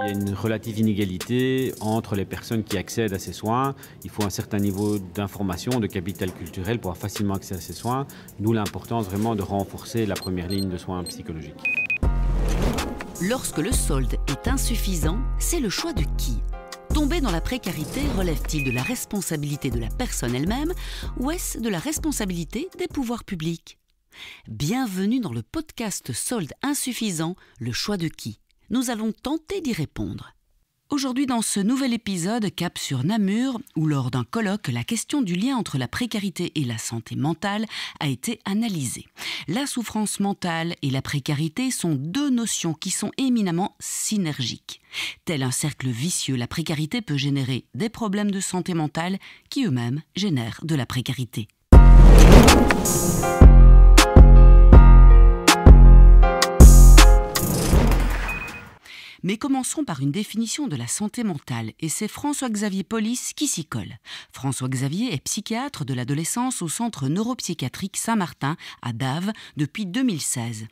Il y a une relative inégalité entre les personnes qui accèdent à ces soins. Il faut un certain niveau d'information, de capital culturel pour avoir facilement accès à ces soins. D'où l'importance vraiment de renforcer la première ligne de soins psychologiques. Lorsque le solde est insuffisant, c'est le choix de qui ? Tomber dans la précarité relève-t-il de la responsabilité de la personne elle-même ou est-ce de la responsabilité des pouvoirs publics ? Bienvenue dans le podcast Solde insuffisant, le choix de qui ? Nous allons tenter d'y répondre. Aujourd'hui, dans ce nouvel épisode, cap sur Namur, où lors d'un colloque, la question du lien entre la précarité et la santé mentale a été analysée. La souffrance mentale et la précarité sont deux notions qui sont éminemment synergiques. Tel un cercle vicieux, la précarité peut générer des problèmes de santé mentale qui eux-mêmes génèrent de la précarité. Mais commençons par une définition de la santé mentale, et c'est François-Xavier Polis qui s'y colle. François-Xavier est psychiatre de l'adolescence au Centre neuropsychiatrique Saint-Martin, à Daves, depuis 2016.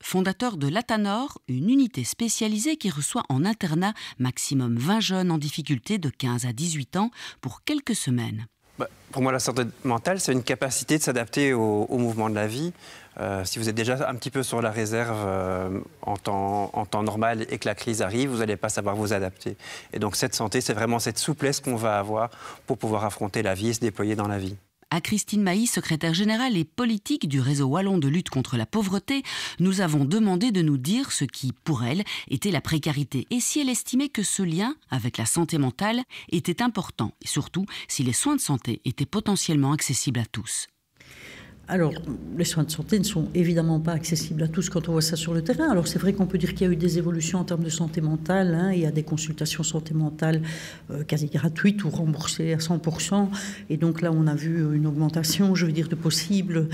Fondateur de l'Atanor, une unité spécialisée qui reçoit en internat maximum 20 jeunes en difficulté de 15 à 18 ans pour quelques semaines. Pour moi, la santé mentale, c'est une capacité de s'adapter au mouvement de la vie. Si vous êtes déjà un petit peu sur la réserve en temps normal et que la crise arrive, vous n'allez pas savoir vous adapter. Et donc cette santé, c'est vraiment cette souplesse qu'on va avoir pour pouvoir affronter la vie et se déployer dans la vie. À Christine Mailly, secrétaire générale et politique du réseau wallon de lutte contre la pauvreté, nous avons demandé de nous dire ce qui, pour elle, était la précarité et si elle estimait que ce lien avec la santé mentale était important et surtout si les soins de santé étaient potentiellement accessibles à tous. Alors, les soins de santé ne sont évidemment pas accessibles à tous quand on voit ça sur le terrain. Alors, c'est vrai qu'on peut dire qu'il y a eu des évolutions en termes de santé mentale. Il y a des consultations santé mentale quasi gratuites ou remboursées à 100%. Et donc là, on a vu une augmentation, je veux dire, de possibles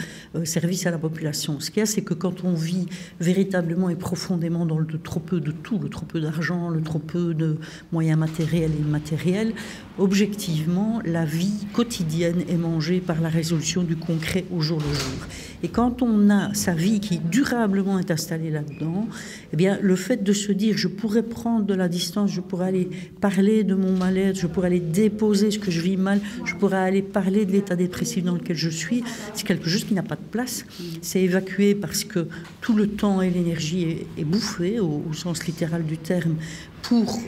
services à la population. Ce qu'il y a, c'est que quand on vit véritablement et profondément dans le trop peu de tout, le trop peu d'argent, le trop peu de moyens matériels et immatériels, objectivement, la vie quotidienne est mangée par la résolution du concret au jour le jour. Et quand on a sa vie qui durablement est installée là-dedans, eh bien, le fait de se dire je pourrais prendre de la distance, je pourrais aller parler de mon mal-être, je pourrais aller déposer ce que je vis mal, je pourrais aller parler de l'état dépressif dans lequel je suis, c'est quelque chose qui n'a pas de place. C'est évacué parce que tout le temps et l'énergie est bouffé, au sens littéral du terme, pour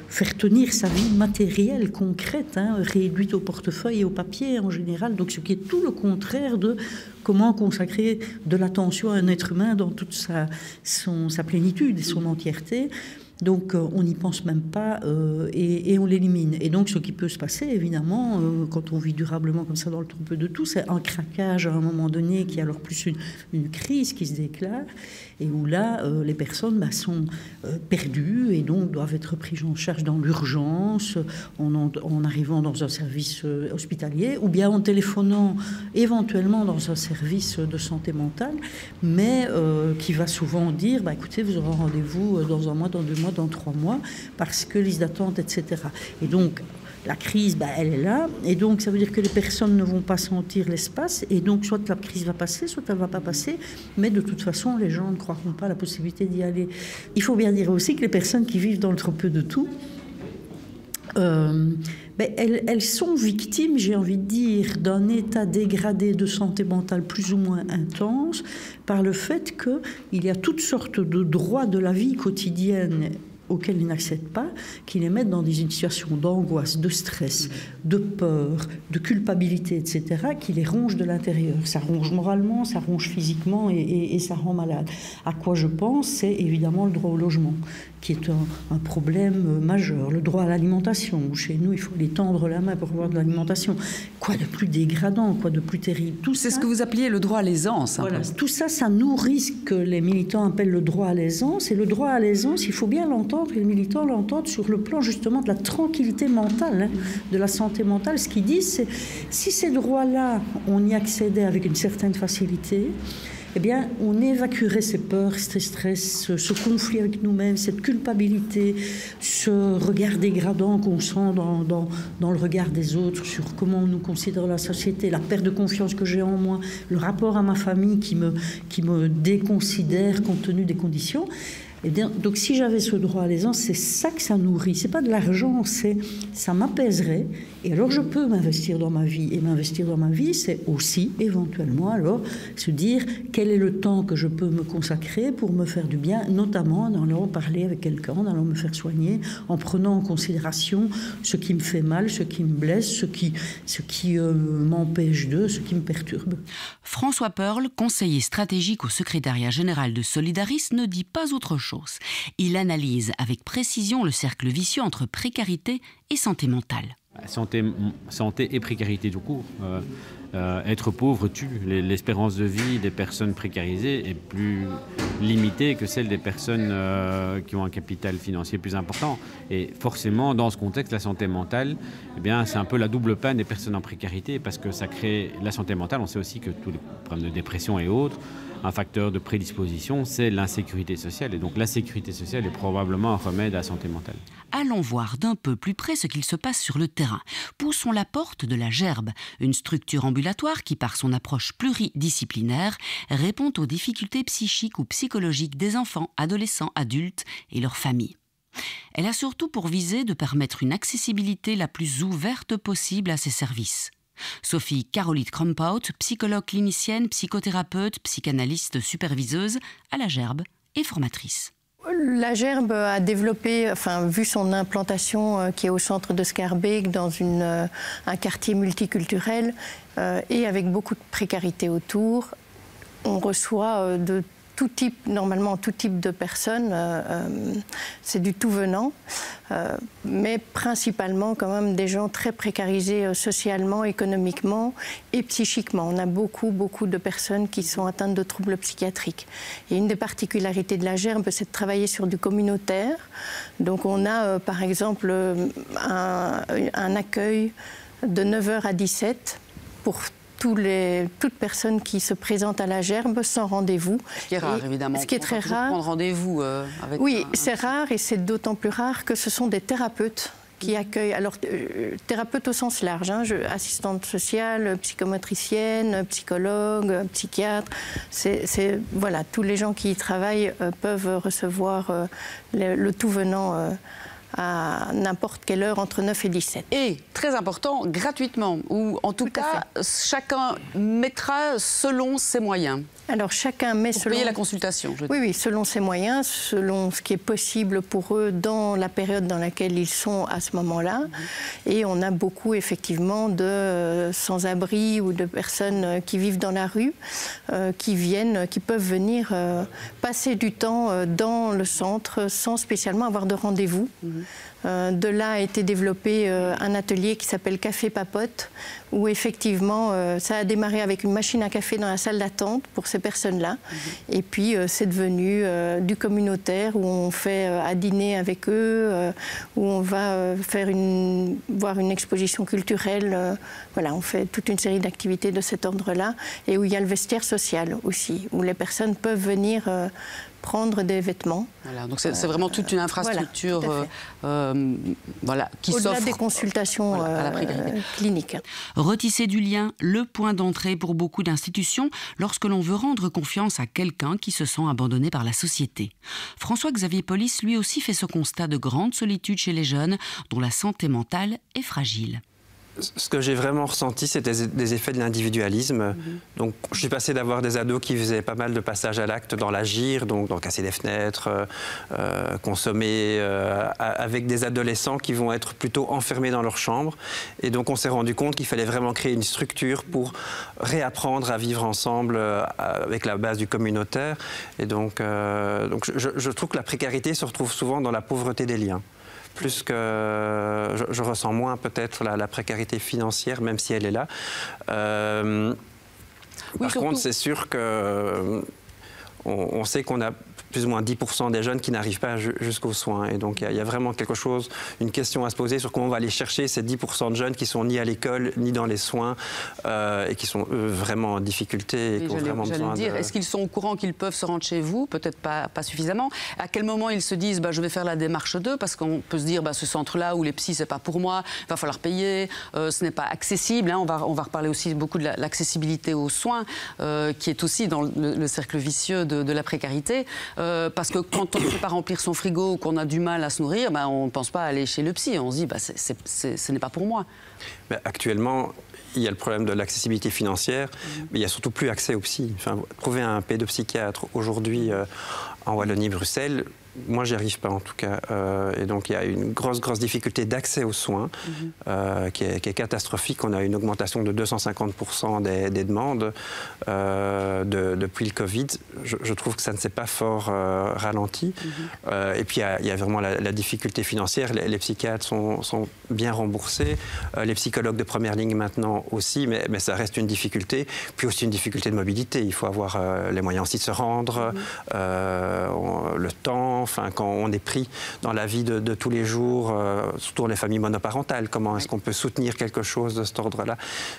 faire tenir sa vie matérielle, concrète, réduite au portefeuille et au papier en général. Donc ce qui est tout le contraire de comment consacrer de l'attention à un être humain dans toute sa plénitude et son entièreté. Donc on n'y pense même pas et on l'élimine. Et donc ce qui peut se passer, évidemment, quand on vit durablement comme ça dans le trop peu de tout, c'est un craquage à un moment donné qui est alors plus une crise qui se déclare et où là, les personnes sont perdues et donc doivent être prises en charge dans l'urgence, en arrivant dans un service hospitalier ou bien en téléphonant éventuellement dans un service de santé mentale, mais qui va souvent dire, écoutez, vous aurez rendez-vous dans un mois, dans 2 mois, dans 3 mois, parce que liste d'attente, etc. Et donc, la crise, elle est là, et donc ça veut dire que les personnes ne vont pas sentir l'espace, et donc soit la crise va passer, soit elle ne va pas passer, mais de toute façon, les gens ne croiront pas à la possibilité d'y aller. Il faut bien dire aussi que les personnes qui vivent dans le trop peu de tout, elles sont victimes, j'ai envie de dire, d'un état dégradé de santé mentale plus ou moins intense par le fait qu'il y a toutes sortes de droits de la vie quotidienne auxquels ils n'accèdent pas, qui les mettent dans des situations d'angoisse, de stress, de peur, de culpabilité, etc., qui les rongent de l'intérieur. Ça ronge moralement, ça ronge physiquement et ça rend malade. À quoi je pense, c'est évidemment le droit au logement, qui est un problème majeur. Le droit à l'alimentation, où chez nous, il faut aller tendre la main pour avoir de l'alimentation. Quoi de plus dégradant, quoi de plus terrible. C'est ce que vous appeliez le droit à l'aisance. Voilà. Tout ça, ça nourrit ce que les militants appellent le droit à l'aisance. Et le droit à l'aisance, il faut bien l'entendre, et les militants l'entendent sur le plan justement de la tranquillité mentale, de la santé mentale. Ce qu'ils disent, c'est si ces droits-là, on y accédait avec une certaine facilité, eh bien, on évacuerait ces peurs, ces stress, ce conflit avec nous-mêmes, cette culpabilité, ce regard dégradant qu'on sent dans le regard des autres sur comment on nous considère la société, la perte de confiance que j'ai en moi, le rapport à ma famille qui me déconsidère compte tenu des conditions. Eh bien, donc si j'avais ce droit à l'aisance, c'est ça que ça nourrit. C'est pas de l'argent, ça m'apaiserait. Et alors je peux m'investir dans ma vie. Et m'investir dans ma vie, c'est aussi éventuellement alors se dire quel est le temps que je peux me consacrer pour me faire du bien, notamment en allant parler avec quelqu'un, en allant me faire soigner, en prenant en considération ce qui me fait mal, ce qui me blesse, ce qui m'empêche de, ce qui me perturbe. François Pearl, conseiller stratégique au secrétariat général de Solidaris, ne dit pas autre chose. Il analyse avec précision le cercle vicieux entre précarité et santé mentale. Santé et précarité tout court. Être pauvre tue. L'espérance de vie des personnes précarisées est plus limitée que celle des personnes qui ont un capital financier plus important. Et forcément, dans ce contexte, la santé mentale, eh bien, c'est un peu la double peine des personnes en précarité parce que ça crée la santé mentale. On sait aussi que tous les problèmes de dépression et autres, un facteur de prédisposition, c'est l'insécurité sociale. Et donc la sécurité sociale est probablement un remède à la santé mentale. Allons voir d'un peu plus près ce qu'il se passe sur le terrain. Poussons la porte de la Gerbe, une structure ambulatoire qui, par son approche pluridisciplinaire, répond aux difficultés psychiques ou psychologiques des enfants, adolescents, adultes et leurs familles. Elle a surtout pour visée de permettre une accessibilité la plus ouverte possible à ces services. Sophie Carolite Krumpout, psychologue clinicienne, psychothérapeute, psychanalyste superviseuse à la Gerbe et formatrice. La Gerbe a développé, vu son implantation qui est au centre de Schaerbeek, dans un quartier multiculturel et avec beaucoup de précarité autour. On reçoit de tout type, normalement tout type de personnes, c'est du tout venant, mais principalement quand même des gens très précarisés socialement, économiquement et psychiquement. On a beaucoup de personnes qui sont atteintes de troubles psychiatriques. Et une des particularités de la Gerbe, c'est de travailler sur du communautaire. Donc on a par exemple un accueil de 9h à 17 pour toute personne qui se présente à la Gerbe sans rendez-vous. Ce qui est rare, évidemment. Ce qui est très rare. Prendre rendez-vous avec. Oui, c'est rare et c'est d'autant plus rare que ce sont des thérapeutes qui accueillent. Alors, thérapeute au sens large, assistante sociale, psychomotricienne, psychologue, psychiatre. Voilà, tous les gens qui y travaillent peuvent recevoir le tout venant à n'importe quelle heure entre 9 et 17. Et, très important, gratuitement, ou en tout cas, chacun mettra selon ses moyens. Alors chacun met selon... payer la consultation. Oui, selon ses moyens, selon ce qui est possible pour eux dans la période dans laquelle ils sont à ce moment-là. Et on a beaucoup, effectivement, de sans-abri ou de personnes qui vivent dans la rue, qui peuvent venir passer du temps dans le centre sans spécialement avoir de rendez-vous. De là a été développé un atelier qui s'appelle Café Papote, où effectivement ça a démarré avec une machine à café dans la salle d'attente pour ces personnes-là. Et puis c'est devenu du communautaire où on fait à dîner avec eux, où on va voir une exposition culturelle. Voilà, on fait toute une série d'activités de cet ordre-là. Et où il y a le vestiaire social aussi, où les personnes peuvent venir prendre des vêtements. Voilà, donc c'est vraiment toute une infrastructure qui s'offre au-delà des consultations à la précarité cliniques. Retisser du lien, le point d'entrée pour beaucoup d'institutions lorsque l'on veut rendre confiance à quelqu'un qui se sent abandonné par la société. François-Xavier Polis lui aussi fait ce constat de grande solitude chez les jeunes dont la santé mentale est fragile. Ce que j'ai vraiment ressenti, c'était des effets de l'individualisme. Donc, je suis passé d'avoir des ados qui faisaient pas mal de passages à l'acte dans l'agir, donc dans casser des fenêtres, consommer, avec des adolescents qui vont être plutôt enfermés dans leur chambre. Et donc, on s'est rendu compte qu'il fallait vraiment créer une structure pour réapprendre à vivre ensemble avec la base du communautaire. Et donc je trouve que la précarité se retrouve souvent dans la pauvreté des liens. Plus que je ressens moins peut-être la précarité financière, même si elle est là. Par contre, c'est sûr que on sait qu'on a plus ou moins 10% des jeunes qui n'arrivent pas jusqu'aux soins. Et donc, il y a vraiment quelque chose, une question à se poser sur comment on va aller chercher ces 10% de jeunes qui sont ni à l'école, ni dans les soins, et qui sont vraiment en difficulté. Et qui ont vraiment besoin de... Est-ce qu'ils sont au courant qu'ils peuvent se rendre chez vous? Peut-être pas suffisamment. À quel moment ils se disent je vais faire la démarche d'eux? Parce qu'on peut se dire ce centre-là où les psys, c'est pas pour moi, il va falloir payer, ce n'est pas accessible. On va reparler aussi beaucoup de l'accessibilité aux soins, qui est aussi dans le cercle vicieux de la précarité, parce que quand on ne peut pas remplir son frigo ou qu'on a du mal à se nourrir, on ne pense pas aller chez le psy. On se dit, ce n'est pas pour moi. Mais actuellement, il y a le problème de l'accessibilité financière, mais il n'y a surtout plus accès au psy. Enfin, trouver un pédopsychiatre aujourd'hui en Wallonie-Bruxelles, moi, j'y arrive pas en tout cas. Et donc, il y a une grosse difficulté d'accès aux soins qui est catastrophique. On a une augmentation de 250% des demandes depuis le Covid. Je trouve que ça ne s'est pas fort ralenti. Et puis, il y a vraiment la difficulté financière. Les psychiatres sont bien remboursés. Les psychologues de première ligne maintenant aussi, mais ça reste une difficulté. Puis aussi une difficulté de mobilité. Il faut avoir les moyens aussi de se rendre, le temps. Enfin, quand on est pris dans la vie de tous les jours, surtout les familles monoparentales, comment est-ce qu'on peut soutenir quelque chose de cet ordre-là?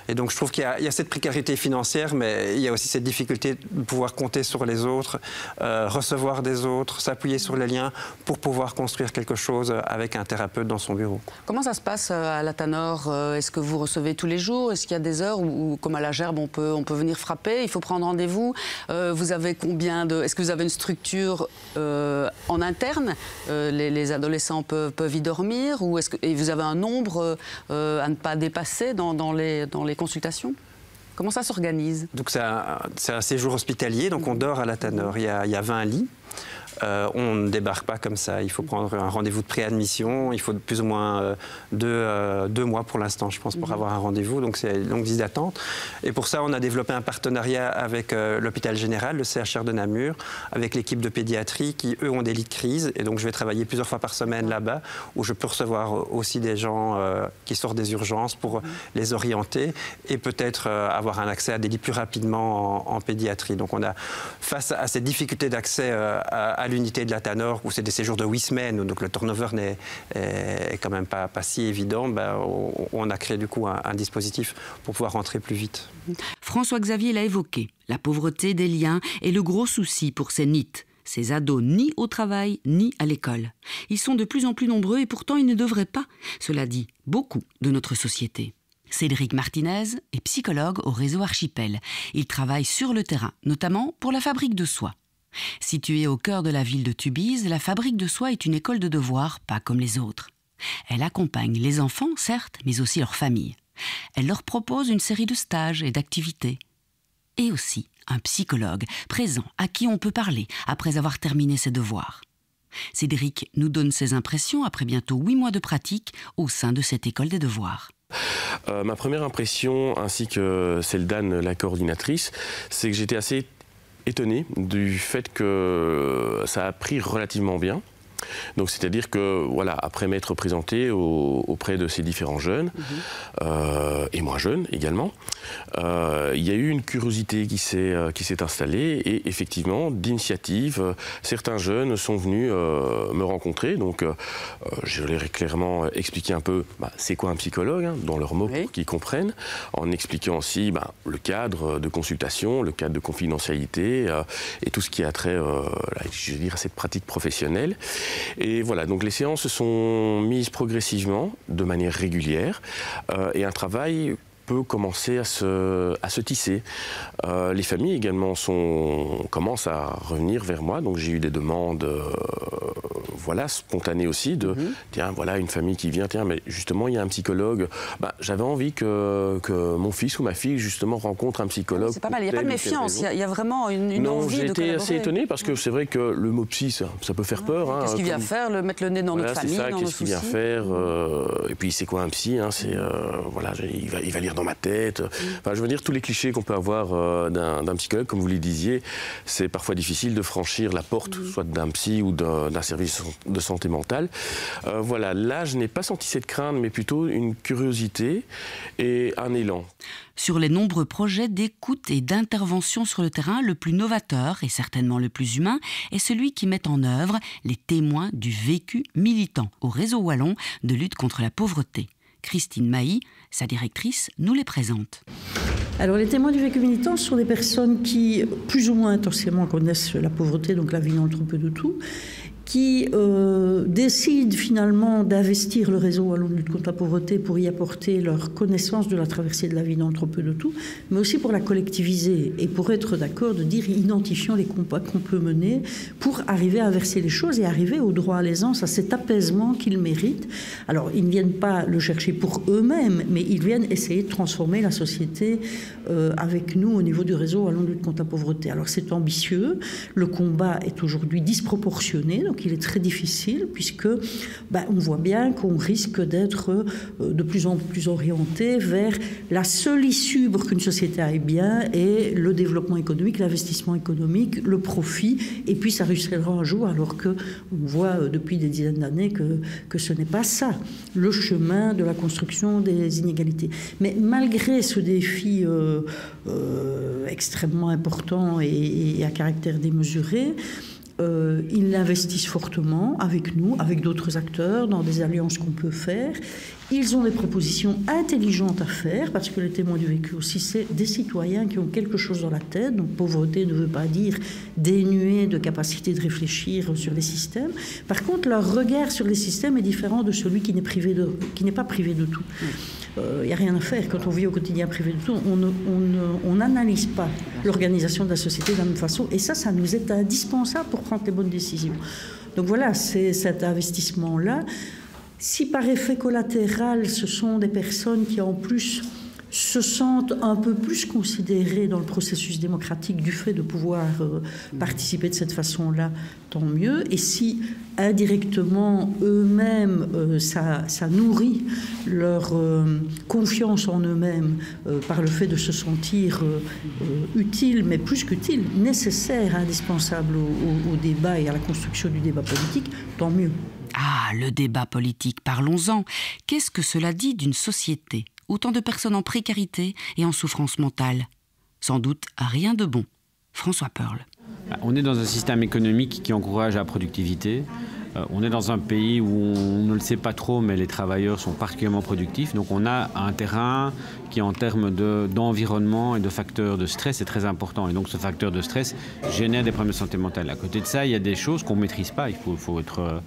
Et donc je trouve qu'il y a cette précarité financière, mais il y a aussi cette difficulté de pouvoir compter sur les autres, recevoir des autres, s'appuyer sur les liens pour pouvoir construire quelque chose avec un thérapeute dans son bureau. Comment ça se passe à la Tanor? Est-ce que vous recevez tous les jours? Est-ce qu'il y a des heures où, comme à la Gerbe, on peut venir frapper? Il faut prendre rendez-vous? Vous avez combien de... Est-ce que vous avez une structure en interne, les adolescents peuvent y dormir, ou et vous avez un nombre à ne pas dépasser dans les consultations? Comment ça s'organise? Donc c'est un séjour hospitalier, donc on dort à la Tanor. Il y a 20 lits. On ne débarque pas comme ça. Il faut prendre un rendez-vous de préadmission. Il faut plus ou moins 2 mois pour l'instant, je pense, pour avoir un rendez-vous. Donc c'est une longue liste d'attente. Et pour ça, on a développé un partenariat avec l'hôpital général, le CHR de Namur, avec l'équipe de pédiatrie qui, eux, ont des lits de crise. Et donc je vais travailler plusieurs fois par semaine là-bas, où je peux recevoir aussi des gens qui sortent des urgences pour les orienter et peut-être avoir un accès à des lits plus rapidement en pédiatrie. Donc on a, face à ces difficultés d'accès à l'unité de la Tanor, où c'est des séjours de 8 semaines, donc le turnover est quand même pas si évident, on a créé du coup un dispositif pour pouvoir rentrer plus vite. François-Xavier l'a évoqué, la pauvreté des liens est le gros souci pour ces NEET. Ces ados ni au travail ni à l'école. Ils sont de plus en plus nombreux et pourtant ils ne devraient pas. Cela dit beaucoup de notre société. Cédric Martinez est psychologue au réseau Archipel. Il travaille sur le terrain, notamment pour la fabrique de soie. Située au cœur de la ville de Tubize, la fabrique de soie est une école de devoirs, pas comme les autres. Elle accompagne les enfants, certes, mais aussi leurs familles. Elle leur propose une série de stages et d'activités. Et aussi un psychologue présent à qui on peut parler après avoir terminé ses devoirs. Cédric nous donne ses impressions après bientôt 8 mois de pratique au sein de cette école des devoirs. Ma première impression, ainsi que celle d'Anne, la coordinatrice, c'est que j'étais assez étonné du fait que ça a pris relativement bien. Donc c'est-à-dire que voilà, après m'être présenté auprès de ces différents jeunes et moins jeunes également, il y a eu une curiosité qui s'est installée et effectivement d'initiative, certains jeunes sont venus me rencontrer. Donc je leur ai clairement expliqué un peu c'est quoi un psychologue, dans leurs mots pour qu'ils comprennent, en expliquant aussi le cadre de consultation, le cadre de confidentialité et tout ce qui a trait je veux dire, à cette pratique professionnelle. Et voilà, donc les séances se sont mises progressivement, de manière régulière, et un travail peut commencer à se tisser. Les familles également commencent à revenir vers moi, donc j'ai eu des demandes spontanées aussi, de tiens, voilà une famille qui vient, tiens, mais justement il y a un psychologue, j'avais envie que mon fils ou ma fille justement rencontre un psychologue. C'est pas mal, il n'y a pas de méfiance, il y a vraiment une envie de collaborer. Non, j'étais assez étonné parce que c'est vrai que le mot psy, ça peut faire peur. Qu'est-ce qu'il vient faire, mettre le nez dans notre famille, dans nos soucis? Qu'est-ce qu'il vient faire et puis c'est quoi un psy, il va lire dans ma tête. Enfin, je veux dire, tous les clichés qu'on peut avoir d'un psychologue, comme vous le disiez, c'est parfois difficile de franchir la porte, soit d'un psy ou d'un service de santé mentale. Là, je n'ai pas senti cette crainte, mais plutôt une curiosité et un élan. Sur les nombreux projets d'écoute et d'intervention sur le terrain, le plus novateur et certainement le plus humain est celui qui met en œuvre les témoins du vécu militant au réseau wallon de lutte contre la pauvreté. Christine Mailly, sa directrice, nous les présente. Alors, les témoins du vécu militant sont des personnes qui, plus ou moins intensément, connaissent la pauvreté, donc la vie dans le trou peu de tout, qui décident finalement d'investir le réseau Wallon de lutte contre la pauvreté pour y apporter leur connaissance de la traversée de la vie dans trop peu de tout, mais aussi pour la collectiviser et pour être d'accord de dire identifions les combats qu'on peut mener pour arriver à inverser les choses et arriver au droit à l'aisance, à cet apaisement qu'ils méritent. Alors, ils ne viennent pas le chercher pour eux-mêmes, mais ils viennent essayer de transformer la société avec nous au niveau du réseau Wallon de lutte contre la pauvreté. Alors, c'est ambitieux. Le combat est aujourd'hui disproportionné, donc il est très difficile puisque on voit bien qu'on risque d'être de plus en plus orienté vers la seule issue pour qu'une société aille bien et le développement économique, l'investissement économique, le profit, et puis ça ruissellera un jour, alors qu'on voit depuis des dizaines d'années que ce n'est pas ça, le chemin de la construction des inégalités. Mais malgré ce défi extrêmement important et à caractère démesuré, ils investissent fortement avec nous, avec d'autres acteurs, dans des alliances qu'on peut faire. Ils ont des propositions intelligentes à faire, parce que les témoins du vécu aussi, c'est des citoyens qui ont quelque chose dans la tête. Donc pauvreté ne veut pas dire dénué de capacité de réfléchir sur les systèmes. Par contre, leur regard sur les systèmes est différent de celui qui n'est pas privé de tout. Il n'y a rien à faire. Quand on vit au quotidien privé de tout, on n'analyse pas l'organisation de la société de la même façon. Et ça nous est indispensable pour prendre les bonnes décisions. Donc voilà, c'est cet investissement-là. Si par effet collatéral, ce sont des personnes qui en plus se sentent un peu plus considérées dans le processus démocratique du fait de pouvoir participer de cette façon-là, tant mieux. Et si indirectement eux-mêmes, ça nourrit leur confiance en eux-mêmes par le fait de se sentir utile, mais plus qu'utile, nécessaire, indispensable au débat et à la construction du débat politique, tant mieux. Ah, le débat politique, parlons-en. Qu'est-ce que cela dit d'une société ? Autant de personnes en précarité et en souffrance mentale. Sans doute rien de bon. François Pearl. On est dans un système économique qui encourage la productivité. On est dans un pays où on ne le sait pas trop, mais les travailleurs sont particulièrement productifs. Donc on a un terrain qui, en termes d'environnement et de facteurs de stress, est très important. Et donc ce facteur de stress génère des problèmes de santé mentale. À côté de ça, il y a des choses qu'on ne maîtrise pas. Il faut être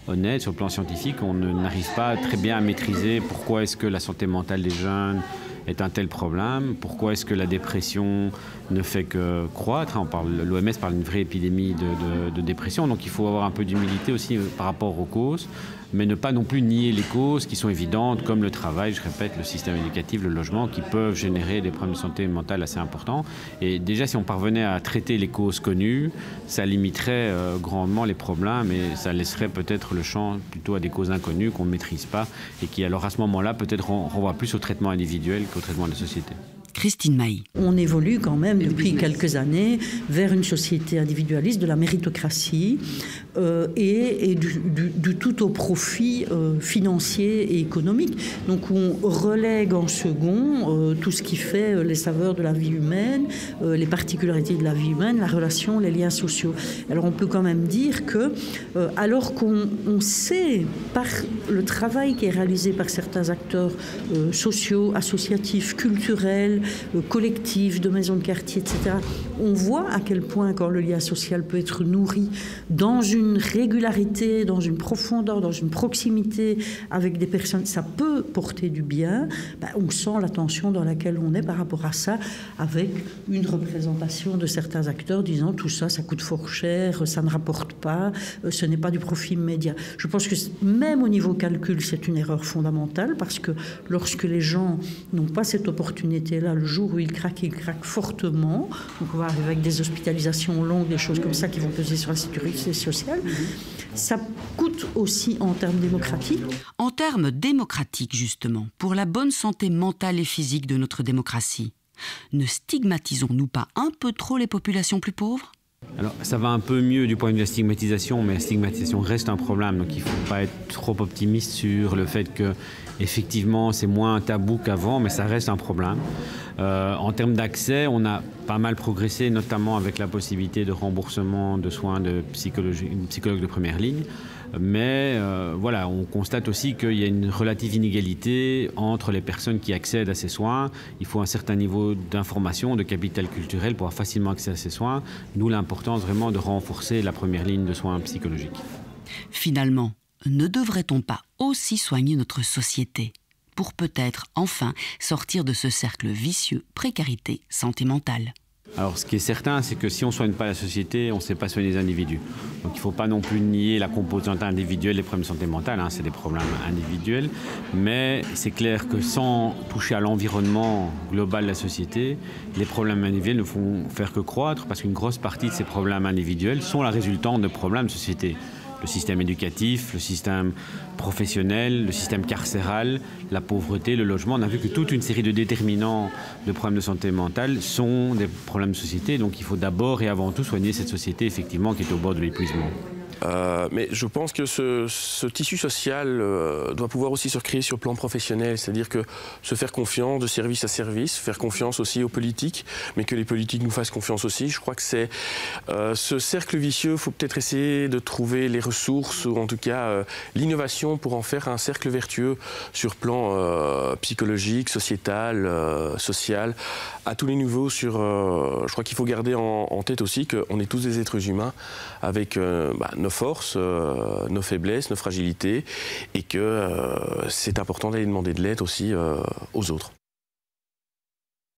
honnête, sur le plan scientifique, on n'arrive pas très bien à maîtriser pourquoi est-ce que la santé mentale des jeunes est un tel problème, pourquoi est-ce que la dépression ne fait que croître. L'OMS parle d'une vraie épidémie de dépression, donc il faut avoir un peu d'humilité aussi par rapport aux causes, mais ne pas non plus nier les causes qui sont évidentes, comme le travail, je répète, le système éducatif, le logement, qui peuvent générer des problèmes de santé mentale assez importants. Et déjà, si on parvenait à traiter les causes connues, ça limiterait grandement les problèmes et ça laisserait peut-être le champ plutôt à des causes inconnues qu'on ne maîtrise pas et qui, alors à ce moment-là, peut-être renvoient plus au traitement individuel qu'au traitement de la société. Christine Mailly. On évolue quand même depuis quelques années vers une société individualiste, de la méritocratie et du tout au profit financier et économique. Donc on relègue en second tout ce qui fait les saveurs de la vie humaine, les particularités de la vie humaine, la relation, les liens sociaux. Alors on peut quand même dire que alors qu'on sait par le travail qui est réalisé par certains acteurs sociaux, associatifs, culturels, collectifs, de maisons de quartier, etc. On voit à quel point, quand le lien social peut être nourri dans une régularité, dans une profondeur, dans une proximité avec des personnes, ça peut porter du bien. On sent la tension dans laquelle on est par rapport à ça, avec une représentation de certains acteurs disant tout ça, ça coûte fort cher, ça ne rapporte pas, ce n'est pas du profit immédiat. Je pense que même au niveau calcul, c'est une erreur fondamentale, parce que lorsque les gens n'ont pas cette opportunité-là, le jour où ils craquent fortement. Donc on va arriver avec des hospitalisations longues, des choses comme ça qui vont peser sur la sécurité sociale. Ça coûte aussi en termes démocratiques. En termes démocratiques, justement, pour la bonne santé mentale et physique de notre démocratie, ne stigmatisons-nous pas un peu trop les populations plus pauvres ? Alors, ça va un peu mieux du point de vue de la stigmatisation, mais la stigmatisation reste un problème. Donc, il ne faut pas être trop optimiste sur le fait que, effectivement, c'est moins tabou qu'avant, mais ça reste un problème. En termes d'accès, on a pas mal progressé, notamment avec la possibilité de remboursement de soins de psychologue de première ligne. Mais voilà, on constate aussi qu'il y a une relative inégalité entre les personnes qui accèdent à ces soins. Il faut un certain niveau d'information, de capital culturel pour avoir facilement accès à ces soins, d'où l'importance vraiment de renforcer la première ligne de soins psychologiques. Finalement, ne devrait-on pas aussi soigner notre société pour peut-être enfin sortir de ce cercle vicieux précarité santé mentale? Alors, ce qui est certain, c'est que si on ne soigne pas la société, on ne sait pas soigner les individus. Donc, il ne faut pas non plus nier la composante individuelle des problèmes de santé mentale. C'est des problèmes individuels. Mais c'est clair que sans toucher à l'environnement global de la société, les problèmes individuels ne font faire que croître parce qu'une grosse partie de ces problèmes individuels sont la résultante de problèmes de société. Le système éducatif, le système professionnel, le système carcéral, la pauvreté, le logement. On a vu que toute une série de déterminants de problèmes de santé mentale sont des problèmes de société. Donc il faut d'abord et avant tout soigner cette société effectivement qui est au bord de l'épuisement. Mais je pense que ce tissu social doit pouvoir aussi se recréer sur le plan professionnel, c'est-à-dire que se faire confiance de service à service, faire confiance aussi aux politiques, mais que les politiques nous fassent confiance aussi. Je crois que c'est ce cercle vicieux, il faut peut-être essayer de trouver les ressources, ou en tout cas l'innovation pour en faire un cercle vertueux sur plan psychologique, sociétal, social, à tous les niveaux. Je crois qu'il faut garder en tête aussi qu'on est tous des êtres humains avec nos forces, nos faiblesses, nos fragilités, et que c'est important d'aller demander de l'aide aussi aux autres.